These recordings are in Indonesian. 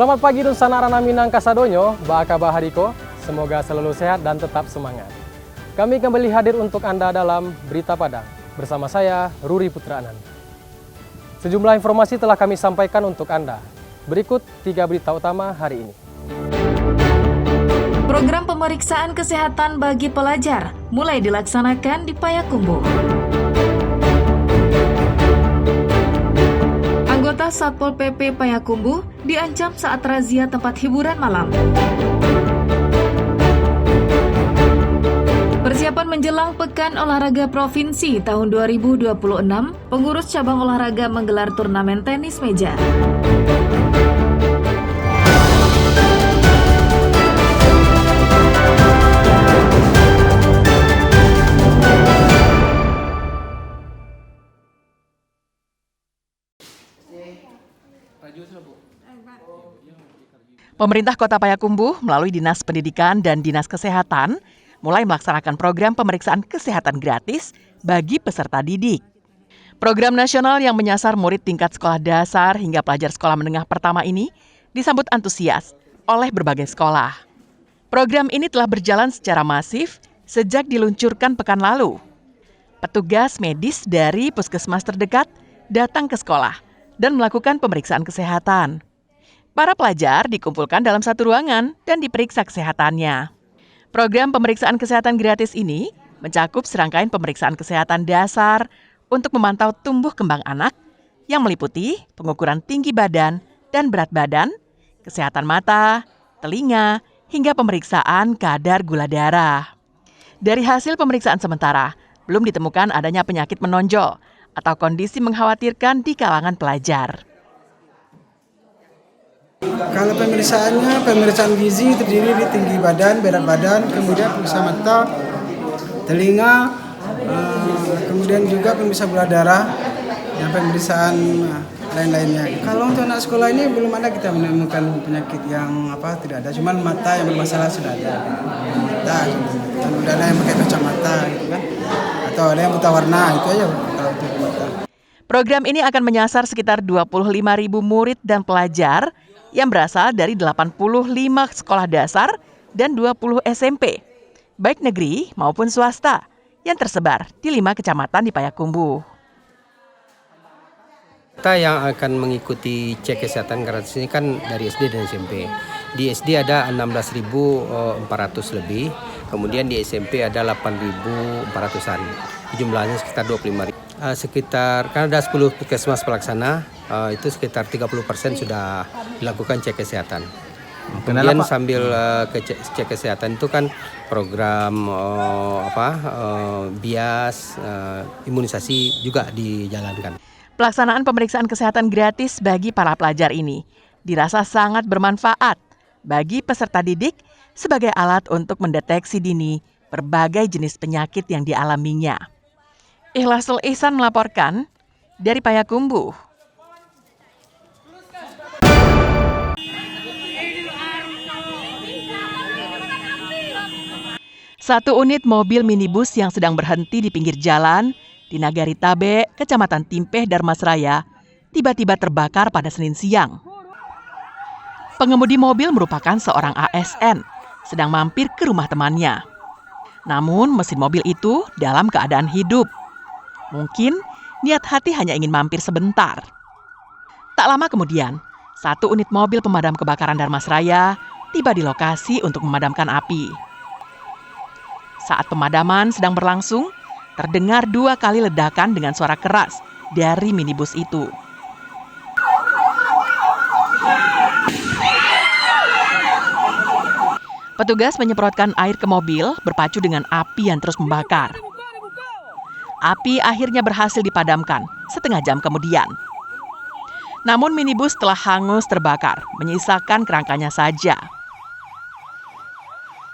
Selamat pagi Nusantara Minangka Sadonyo, Baka Bahariko. Semoga selalu sehat dan tetap semangat. Kami kembali hadir untuk Anda dalam Berita Padang. Bersama saya, Ruri Putra Anand. Sejumlah informasi telah kami sampaikan untuk Anda. Berikut 3 berita utama hari ini. Program pemeriksaan kesehatan bagi pelajar mulai dilaksanakan di Payakumbuh. Anggota Satpol PP Payakumbuh diancam saat razia tempat hiburan malam. Persiapan menjelang Pekan Olahraga Provinsi tahun 2026, pengurus cabang olahraga menggelar turnamen tenis meja. Pemerintah Kota Payakumbuh melalui Dinas Pendidikan dan Dinas Kesehatan mulai melaksanakan program pemeriksaan kesehatan gratis bagi peserta didik. Program nasional yang menyasar murid tingkat sekolah dasar hingga pelajar sekolah menengah pertama ini disambut antusias oleh berbagai sekolah. Program ini telah berjalan secara masif sejak diluncurkan pekan lalu. Petugas medis dari puskesmas terdekat datang ke sekolah dan melakukan pemeriksaan kesehatan. Para pelajar dikumpulkan dalam satu ruangan dan diperiksa kesehatannya. Program pemeriksaan kesehatan gratis ini mencakup serangkaian pemeriksaan kesehatan dasar untuk memantau tumbuh kembang anak yang meliputi pengukuran tinggi badan dan berat badan, kesehatan mata, telinga, hingga pemeriksaan kadar gula darah. Dari hasil pemeriksaan sementara, belum ditemukan adanya penyakit menonjol atau kondisi mengkhawatirkan di kalangan pelajar. Kalau pemeriksaan gizi terdiri di tinggi badan, berat badan, kemudian periksa mata, telinga, kemudian juga periksa gula darah, dan pemeriksaan lain-lainnya. Kalau untuk anak sekolah ini belum ada kita menemukan penyakit yang tidak ada, cuman mata yang bermasalah sudah ada. Mata, dan udah ada yang pakai kacamata, gitu kan, atau ada yang buta warna, itu aja kalau untuk mata. Program ini akan menyasar sekitar 25.000 murid dan pelajar yang berasal dari 85 sekolah dasar dan 20 SMP, baik negeri maupun swasta, yang tersebar di 5 kecamatan di Payakumbuh. Kita yang akan mengikuti cek kesehatan gratis ini kan dari SD dan SMP. Di SD ada 16.400 lebih, kemudian di SMP ada 8.400-an. Jumlahnya sekitar 25.000. Kan ada 10 puskesmas pelaksana, itu sekitar 30% sudah dilakukan cek kesehatan. Kemudian sambil cek kesehatan itu kan program bias, imunisasi juga dijalankan. Pelaksanaan pemeriksaan kesehatan gratis bagi para pelajar ini dirasa sangat bermanfaat bagi peserta didik sebagai alat untuk mendeteksi dini berbagai jenis penyakit yang dialaminya. Ikhlasul Ihsan melaporkan dari Payakumbuh. Satu unit mobil minibus yang sedang berhenti di pinggir jalan di Nagari Tabe, Kecamatan Timpeh, Darmasraya, tiba-tiba terbakar pada Senin siang. Pengemudi mobil merupakan seorang ASN, sedang mampir ke rumah temannya. Namun mesin mobil itu dalam keadaan hidup. Mungkin niat hati hanya ingin mampir sebentar. Tak lama kemudian, satu unit mobil pemadam kebakaran Darmasraya tiba di lokasi untuk memadamkan api. Saat pemadaman sedang berlangsung, terdengar 2 kali ledakan dengan suara keras dari minibus itu. Petugas menyemprotkan air ke mobil berpacu dengan api yang terus membakar. Api akhirnya berhasil dipadamkan setengah jam kemudian. Namun minibus telah hangus terbakar, menyisakan kerangkanya saja.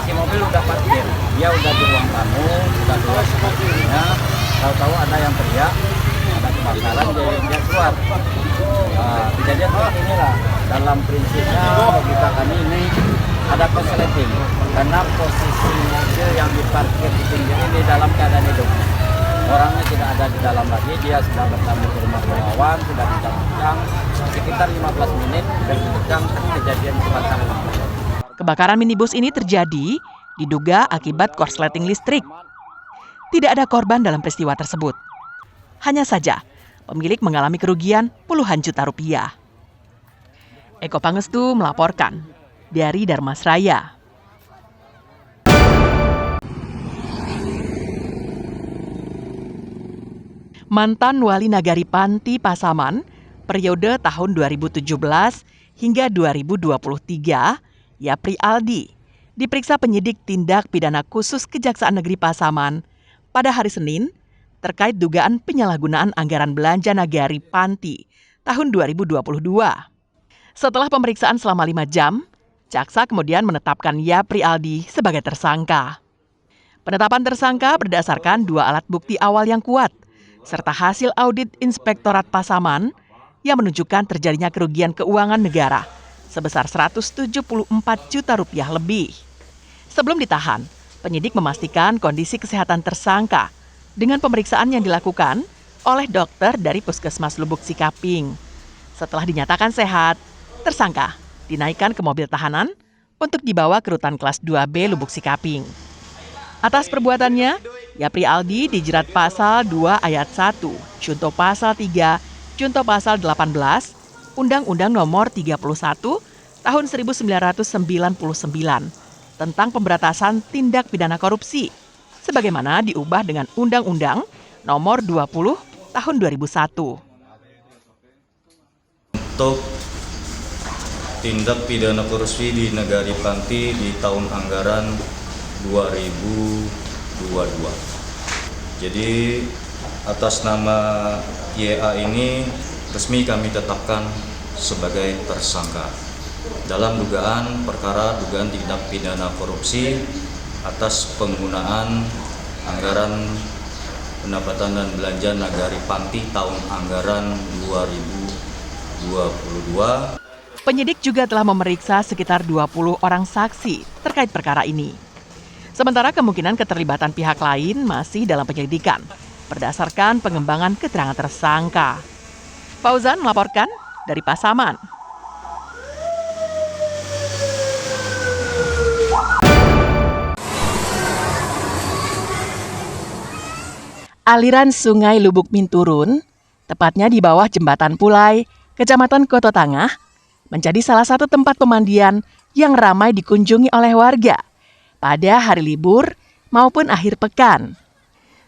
Si mobil udah parkir, dia udah di ruang tamu, udah keluar sepertinya. Tahu-tahu ada yang teriak, ada kebakaran, dia keluar. Kejadian seperti inilah. Dalam prinsipnya logika kami ini ada konsleting karena posisi mobil yang diparkir di pinggir ini dalam keadaan hidup. orangnya tidak ada di dalam lagi, dia sudah bertamu ke rumah relawan, sudah bincang-bincang sekitar 15 menit dan bincang kejadian kebakaran. Kebakaran minibus ini terjadi diduga akibat korsleting listrik. Tidak ada korban dalam peristiwa tersebut. Hanya saja, pemilik mengalami kerugian puluhan juta rupiah. Eko Pangestu melaporkan dari Darmasraya. Mantan Wali Nagari Panti Pasaman periode tahun 2017 hingga 2023, Yapri Aldi, diperiksa penyidik tindak pidana khusus Kejaksaan Negeri Pasaman pada hari Senin terkait dugaan penyalahgunaan anggaran belanja nagari Panti tahun 2022. Setelah pemeriksaan selama 5 jam, jaksa kemudian menetapkan Yapri Aldi sebagai tersangka. Penetapan tersangka berdasarkan 2 alat bukti awal yang kuat, serta hasil audit Inspektorat Pasaman yang menunjukkan terjadinya kerugian keuangan negara sebesar 174 juta rupiah lebih. Sebelum ditahan, penyidik memastikan kondisi kesehatan tersangka dengan pemeriksaan yang dilakukan oleh dokter dari Puskesmas Lubuk Sikaping. Setelah dinyatakan sehat, tersangka dinaikkan ke mobil tahanan untuk dibawa ke rutan kelas 2B Lubuk Sikaping. Atas perbuatannya, Yapri Aldi dijerat pasal 2 ayat 1, junto pasal 3, junto pasal 18, Undang-Undang Nomor 31 Tahun 1999 tentang pemberantasan tindak pidana korupsi, sebagaimana diubah dengan Undang-Undang Nomor 20 Tahun 2001. Untuk tindak pidana korupsi di Nagari Panti di tahun anggaran 2022. Jadi atas nama YA ini resmi kami tetapkan sebagai tersangka dalam dugaan tindak pidana korupsi atas penggunaan anggaran pendapatan dan belanja Nagari Panti tahun anggaran 2022. Penyidik juga telah memeriksa sekitar 20 orang saksi terkait perkara ini. Sementara kemungkinan keterlibatan pihak lain masih dalam penyelidikan berdasarkan pengembangan keterangan tersangka. Fauzan melaporkan dari Pasaman. Aliran Sungai Lubuk Minturun, tepatnya di bawah Jembatan Pulai, Kecamatan Koto Tangah, menjadi salah satu tempat pemandian yang ramai dikunjungi oleh warga pada hari libur maupun akhir pekan.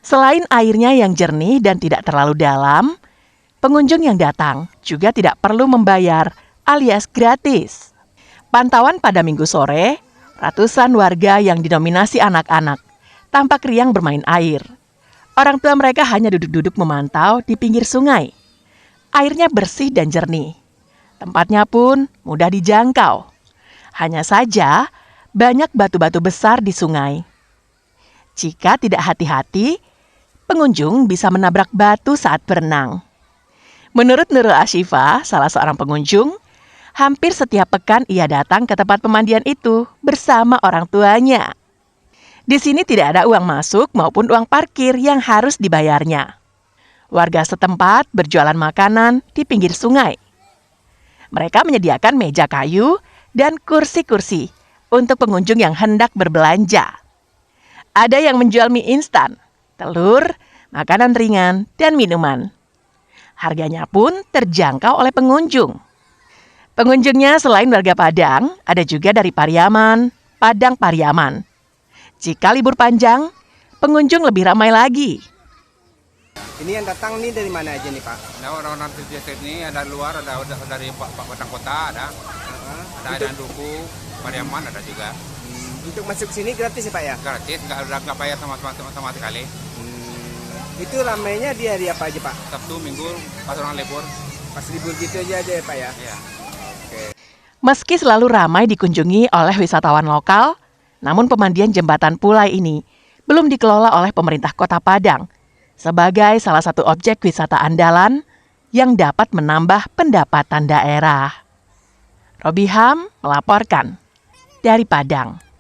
Selain airnya yang jernih dan tidak terlalu dalam, pengunjung yang datang juga tidak perlu membayar alias gratis. Pantauan pada Minggu sore, ratusan warga yang didominasi anak-anak tampak riang bermain air. Orang tua mereka hanya duduk-duduk memantau di pinggir sungai. Airnya bersih dan jernih. Tempatnya pun mudah dijangkau. Hanya saja, banyak batu-batu besar di sungai. Jika tidak hati-hati, pengunjung bisa menabrak batu saat berenang. Menurut Nurul Ashifa, salah seorang pengunjung, hampir setiap pekan ia datang ke tempat pemandian itu bersama orang tuanya. Di sini tidak ada uang masuk maupun uang parkir yang harus dibayarnya. Warga setempat berjualan makanan di pinggir sungai. Mereka menyediakan meja kayu dan kursi-kursi untuk pengunjung yang hendak berbelanja. Ada yang menjual mie instan, telur, makanan ringan, dan minuman. Harganya pun terjangkau oleh pengunjung. Pengunjungnya selain warga Padang, ada juga dari Pariaman, Padang Pariaman. Jika libur panjang, pengunjung lebih ramai lagi. Ini yang datang nih dari mana aja nih Pak? Ada orang-orang di sini, ada luar, ada dari Padang Kota, ada Duku, Pariaman ada juga. Untuk masuk sini gratis ya Pak ya? Gratis, nggak bayar sama sekali. Itu ramainya di hari apa aja Pak? Sabtu, Minggu, pas orang libur. Pas libur gitu aja ya Pak ya? Iya. Meski selalu ramai dikunjungi oleh wisatawan lokal, namun pemandian Jembatan Pulai ini belum dikelola oleh pemerintah Kota Padang sebagai salah satu objek wisata andalan yang dapat menambah pendapatan daerah. Robiham melaporkan dari Padang.